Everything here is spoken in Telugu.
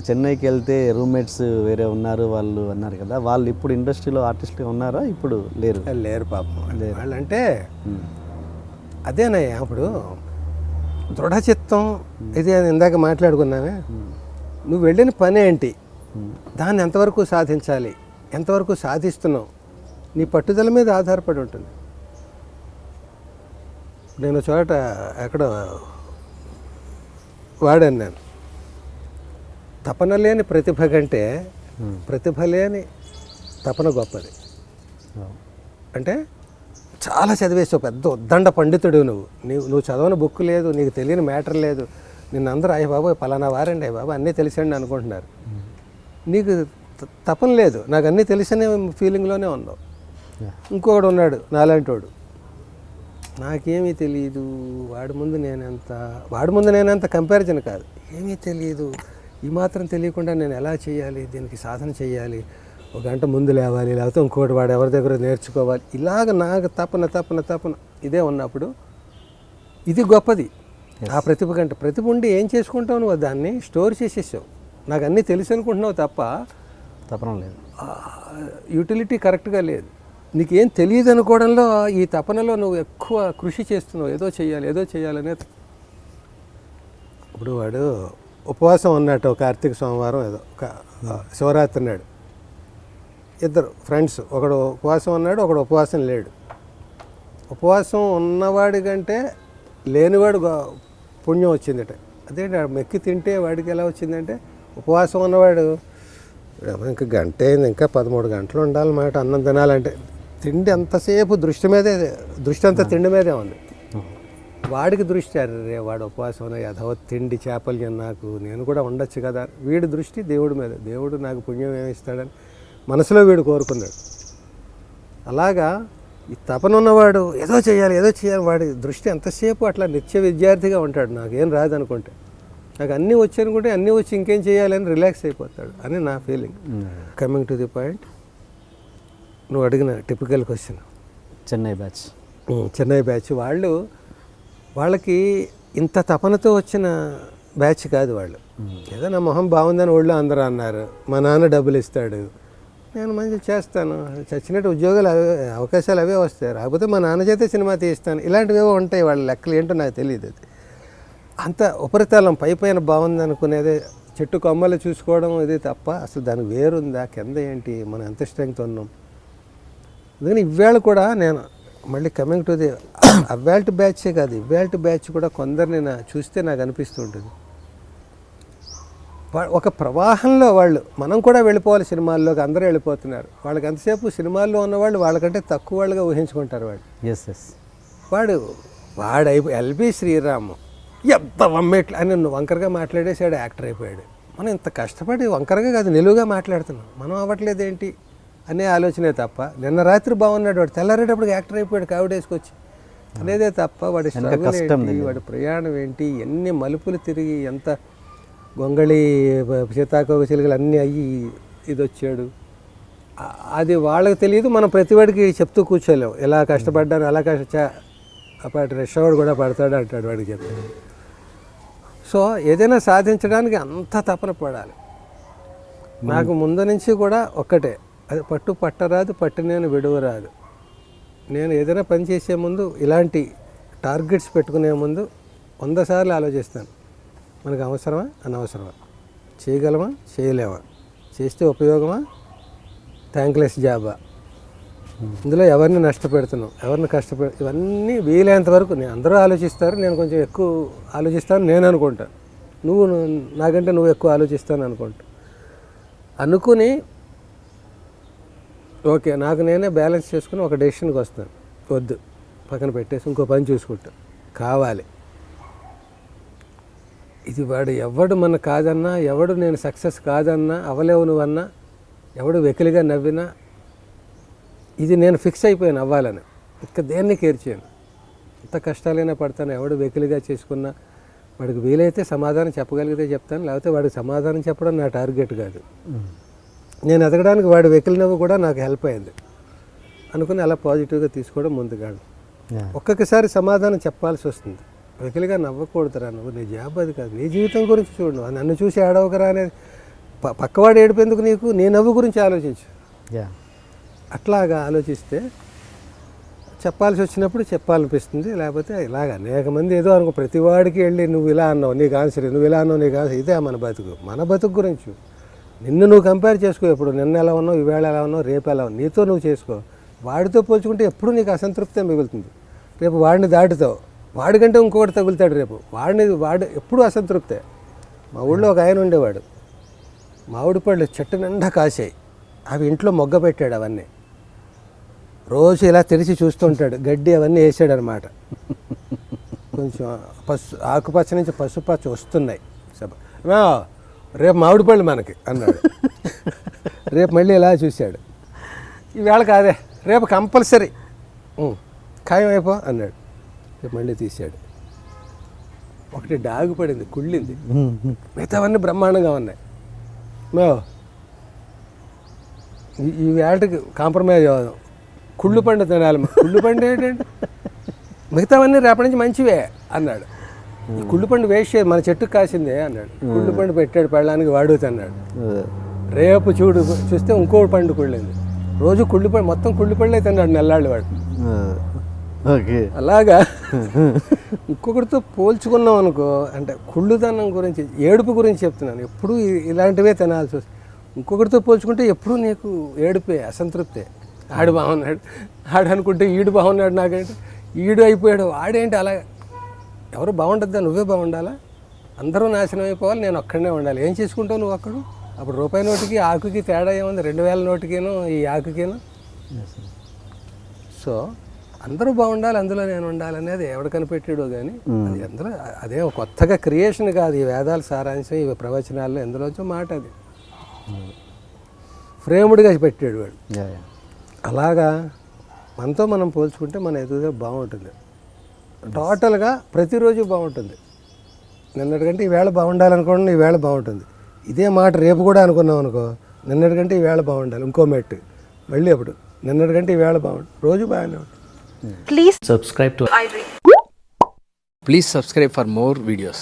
చెన్నైకి వెళ్తే రూమ్మేట్స్ వేరే ఉన్నారు వాళ్ళు అన్నారు కదా, వాళ్ళు ఇప్పుడు ఇండస్ట్రీలో ఆర్టిస్ట్గా ఉన్నారా? ఇప్పుడు లేరు? లేరు పాపం. వాళ్ళంటే అదేనయ్యా, ఇప్పుడు దృఢచిత్తం ఇది ఇందాక మాట్లాడుకున్నామే. నువ్వు వెళ్ళిన పని ఏంటి, దాన్ని ఎంతవరకు సాధించాలి, ఎంతవరకు సాధిస్తున్నావు, నీ పట్టుదల మీద ఆధారపడి ఉంటుంది. నేను చోట ఎక్కడ వాడాను, నేను తపన లేని ప్రతిభ కంటే ప్రతిభ లేని తపన గొప్పది. అంటే చాలా చదివేసావు, పెద్ద ఉద్దండ పండితుడు నువ్వు చదవని బుక్ లేదు, నీకు తెలియని మ్యాటర్ లేదు, నిన్ను అందరూ అయ్య బాబు పలానా వారండి, అయ్య బాబు అన్నీ తెలిసండి అనుకుంటున్నారు. నీకు తపన లేదు, నాకు అన్నీ తెలిసనే ఫీలింగ్లోనే ఉన్నావు. ఇంకొకడు ఉన్నాడు నాలాంటోడు, నాకేమీ తెలియదు, వాడి ముందు నేనెంత కంపారిజన్ కాదు, ఏమీ తెలియదు, ఈ మాత్రం తెలియకుండా నేను ఎలా చేయాలి, దీనికి సాధన చేయాలి, ఒక గంట ముందు లేవాలి, లేకపోతే ఇంకోటి వాడు ఎవరి దగ్గర నేర్చుకోవాలి, ఇలాగ నాకు తపన ఇదే ఉన్నప్పుడు ఇది గొప్పది. ఆ ప్రతిభ కంటే ప్రతిభ ఉండి ఏం చేసుకుంటావు నువ్వు, దాన్ని స్టోర్ చేసేసావు, నాకు అన్నీ తెలుసు అనుకుంటున్నావు తప్ప తపన లేదు, యూటిలిటీ కరెక్ట్గా లేదు. నీకేం తెలియదు అనుకోవడంలో, ఈ తపనలో నువ్వు ఎక్కువ కృషి చేస్తున్నావు, ఏదో చేయాలనే. ఇప్పుడు వాడు ఉపవాసం ఉన్నట్టు కార్తీక సోమవారం ఏదో శివరాత్రి నాడు ఇద్దరు ఫ్రెండ్స్, ఒకడు ఉపవాసం ఉన్నాడు, ఒకడు ఉపవాసం లేడు. ఉపవాసం ఉన్నవాడి కంటే లేనివాడు పుణ్యం వచ్చిందట. అదేంటి మెక్కి తింటే వాడికి ఎలా వచ్చిందంటే, ఉపవాసం ఉన్నవాడు ఇంకా గంట అయింది, ఇంకా 13 గంటలు ఉండాలన్నమాట అన్నం తినాలంటే, తిండి అంతసేపు దృష్టి అంతా తిండి మీదే ఉంది. వాడికి దృష్టి అరే వాడు ఉపవాసం యథవ తిండి చేపలు నాకు నేను కూడా ఉండొచ్చు కదా, వీడి దృష్టి దేవుడి మీద, దేవుడు నాకు పుణ్యం ఏమిస్తాడని మనసులో వీడు కోరుకున్నాడు. అలాగా ఈ తపన ఉన్నవాడు ఏదో చేయాలి వాడి దృష్టి ఎంతసేపు అట్లా నిత్య విద్యార్థిగా ఉంటాడు, నాకేం రాదనుకుంటే, నాకు అన్నీ వచ్చి అనుకుంటే అన్నీ వచ్చి ఇంకేం చేయాలని రిలాక్స్ అయిపోతాడు అని నా feeling. Coming to the point, నువ్వు అడిగిన టిపికల్ క్వశ్చన్, చెన్నై బ్యాచ్ వాళ్ళకి ఇంత తపనతో వచ్చిన బ్యాచ్ కాదు వాళ్ళు. ఏదో నా మొహం బాగుందని వాళ్ళు అందరూ అన్నారు, మా నాన్న డబ్బులు ఇస్తాడు, నేను మంచిగా చేస్తాను, చచ్చినట్టు ఉద్యోగాలు అవకాశాలు అవే వస్తాయి, రాకపోతే మా నాన్న చేతే సినిమా తీస్తాను, ఇలాంటివేవో ఉంటాయి. వాళ్ళ లెక్కలు ఏంటో నాకు తెలియదు. అది అంత ఉపరితలం పైన బాగుంది అనుకునేదే, చెట్టు కొమ్మలు చూసుకోవడం ఇది తప్ప అసలు దానికి వేరుందా, కింద ఏంటి, మనం ఎంత స్ట్రెంగ్త్ ఉన్నాం. అందుకని ఇవాళ కూడా నేను మళ్ళీ కమింగ్ టు ది అవాల్ట్ బ్యాచే కాదు, ఇవాల్ట్ బ్యాచ్ కూడా కొందరిని చూస్తే నాకు అనిపిస్తుంటుంది, ఒక ప్రవాహంలో వాళ్ళు, మనం కూడా వెళ్ళిపోవాలి సినిమాల్లోకి, అందరూ వెళ్ళిపోతున్నారు. వాళ్ళకి ఎంతసేపు సినిమాల్లో ఉన్నవాళ్ళు వాళ్ళకంటే తక్కువ వాళ్ళుగా ఊహించుకుంటారు. వాడు ఎల్బి శ్రీరామ్ ఎంత వమ్మేట్లు అని వంకరగా మాట్లాడేసాడు, యాక్టర్ అయిపోయాడు. మనం ఇంత కష్టపడి వంకరగా కాదు నిలువుగా మాట్లాడుతున్నాం, మనం అవ్వట్లేదు ఏంటి అనే ఆలోచనే తప్ప, నిన్న రాత్రి బాగున్నాడు వాడు, తెల్లారేటప్పుడు యాక్టర్ అయిపోయాడు కావిడేసుకొచ్చి అనేదే తప్ప, వాడి స్ట్రగుల్ ఏంటి, వాడి ప్రయాణం ఏంటి, ఎన్ని మలుపులు తిరిగి, ఎంత గొంగళి సీతాకోక చిలుకలు అన్నీ అయ్యి ఇది వచ్చాడు, అది వాళ్ళకి తెలియదు. మనం ప్రతివాడికి చెప్తూ కూర్చోలేము, ఎలా కష్టపడ్డాను అలా అప్పటి రెషవాడు కూడా పడతాడు అంటాడు వాడికి చెప్తాడు. సో ఏదైనా సాధించడానికి అంత తపన పడాలి. నాకు ముందు నుంచి కూడా ఒక్కటే, అది పట్టరాదు నేను విడువరాదు. నేను ఏదైనా పని చేసే ముందు ఇలాంటి టార్గెట్స్ పెట్టుకునే ముందు 100 సార్లు ఆలోచిస్తాను, మనకు అవసరమా అనవసరమా, చేయగలమా చేయలేమా, చేస్తే ఉపయోగమా, థ్యాంక్లెస్ జాబా, ఇందులో ఎవరిని నష్టపెడుతున్నాం, ఎవరిని ఇవన్నీ వీలైనంత వరకు అందరూ ఆలోచిస్తారు, నేను కొంచెం ఎక్కువ ఆలోచిస్తాను నేను అనుకుంటాను, నాకంటే నువ్వు ఎక్కువ ఆలోచిస్తాను అనుకుని ఓకే నాకు నేనే బ్యాలెన్స్ చేసుకుని ఒక డెసిషన్కి వస్తాను, వద్దు పక్కన పెట్టేసి ఇంకో పని చూసుకుంటాను, కావాలి. ఇది ఎవడు మన కాదన్నా, ఎవడు నేను సక్సెస్ కాదన్నా, అవలేవు నువ్వన్నా, ఎవడు వెకిలిగా నవ్వినా, ఇది నేను ఫిక్స్ అయిపోయాను అవ్వాలని, ఇంకా దేన్ని కేర్ చేయను, ఎంత కష్టాలైనా పడతాను. ఎవడు వెకిలిగా చేసుకున్నా వాడికి వీలైతే సమాధానం చెప్పగలిగితే చెప్తాను, లేకపోతే వాడికి సమాధానం చెప్పడం నా టార్గెట్ కాదు. నేను ఎదగడానికి వాడి వెకిలి నవ్వు కూడా నాకు హెల్ప్ అయింది అనుకుని అలా పాజిటివ్గా తీసుకోవడం ముందుగాడు. ఒక్కొక్కసారి సమాధానం చెప్పాల్సి వస్తుంది, వెకిలిగా నవ్వకూడదురా, నువ్వు నీ జాబ్ అది కాదు, నీ జీవితం గురించి చూడు, నన్ను చూసి ఏడవకరా అనేది పక్కవాడు ఏడిపోయేందుకు నీకు నీ నవ్వు గురించి ఆలోచించు. యా, అట్లాగా ఆలోచిస్తే చెప్పాల్సి వచ్చినప్పుడు చెప్పాలనిపిస్తుంది. లేకపోతే ఇలాగ అనేక మంది ఏదో అనుకో, ప్రతి వాడికి వెళ్ళి నువ్వు ఇలా అన్నావు నీకు ఆన్సర్, నువ్వు ఇలా అన్నావు నీకు ఆన్సర్. ఇదే మన బతుకు గురించి. నిన్ను నువ్వు కంపేర్ చేసుకో. ఎప్పుడు నిన్న ఎలా ఉన్నావు, ఈవేళ ఎలా ఉన్నావు, రేపు ఎలా ఉన్నావు, నీతో నువ్వు చేసుకో. వాడితో పోల్చుకుంటే ఎప్పుడు నీకు అసంతృప్తే మిగులుతుంది. రేపు వాడిని దాటుతావు, వాడికంటే ఇంకొకటి తగులుతాడు రేపు. వాడు ఎప్పుడు అసంతృప్తే. మా ఊళ్ళో ఒక ఆయన ఉండేవాడు, మామిడి పళ్ళు చెట్టు నిండా కాసాయి, అవి ఇంట్లో మొగ్గ పెట్టాడు. అవన్నీ రోజు ఇలా తెరిచి చూస్తుంటాడు, గడ్డి అవన్నీ వేసాడు అనమాట. కొంచెం ఆకుపచ్చ నుంచి పసుపచ్చ వస్తున్నాయి. రేపు మామిడి పళ్ళు మనకి అన్నాడు. రేపు మళ్ళీ ఇలా చూశాడు, ఈవేళ కాదే రేపు కంపల్సరీ ఖాయం అయిపో అన్నాడు. రేపు మళ్ళీ తీశాడు. ఒకటి డాగు పడింది, కుళ్ళింది, మిగతావన్నీ బ్రహ్మాండంగా ఉన్నాయి. ఈ వేళకి కాంప్రమైజ్ అవ్వదాం, కుళ్ళు పండు తినాలి. కుళ్ళు పండు ఏంటంటే మిగతావన్నీ రేపటి నుంచి మంచివే అన్నాడు. ఈ కుళ్ళు పండు వేస్ట్ చేయదు, మన చెట్టుకు కాసిందే అన్నాడు. కుళ్ళు పండు పెట్టాడు పెళ్ళడానికి, వాడు తిన్నాడు. రేపు చూస్తే ఇంకో పండు కుళ్ళింది. రోజు కుళ్ళు పండు, మొత్తం కుళ్ళు పండులే తిన్నాడు నెల్లాళ్ళు వాడు. ఓకే, అలాగా ఇంకొకరితో పోల్చుకున్నాం అనుకో, అంటే కుళ్ళుదనం గురించి, ఏడుపు గురించి చెప్తున్నాను. ఎప్పుడు ఇలాంటివే తినాల్సి వస్తుంది. ఇంకొకరితో పోల్చుకుంటే ఎప్పుడు నీకు ఏడుపే, అసంతృప్తే. ఆడు బాగున్నాడు, ఆడు అనుకుంటే ఈడు బాగున్నాడు, నాకంటే ఈడు అయిపోయాడు, వాడేంటి అలా. ఎవరు బాగుంటుందా, నువ్వే బాగుండాలా? అందరూ నాశనం అయిపోవాలి, నేను ఒక్కడనే ఉండాలి. ఏం చేసుకుంటావు నువ్వు అక్కడ? అప్పుడు రూపాయి నోటికి ఆకుకి తేడా ఏముంది? 2000 నోటికేను ఈ ఆకుకేను. సో అందరూ బాగుండాలి, అందులో నేను ఉండాలి అనేది ఎవడు కనిపెట్టాడో కానీ అది అందులో అదే కొత్తగా క్రియేషన్ కాదు. ఈ వేదాల సారాంశం, ఈ ప్రవచనాల్లో ఎందులోంచో మాట. అది ఫ్రేముడ్గా పెట్టాడు వాడు. అలాగా మనతో మనం పోల్చుకుంటే మన ఎదుగుదల బాగుంటుంది. టోటల్గా ప్రతిరోజు బాగుంటుంది. నిన్నటికంటే ఈవేళ బాగుండాలనుకోండి, ఈవేళ బాగుంటుంది. ఇదే మాట రేపు కూడా అనుకున్నాం అనుకో, నిన్నటికంటే ఈవేళ బాగుండాలి, ఇంకో మెట్టు. మళ్ళీ అప్పుడు నిన్నటికంటే ఈవేళ బాగుంటుంది, రోజు బాగానే ఉంటుంది. Please subscribe to iDream. Please subscribe for more videos.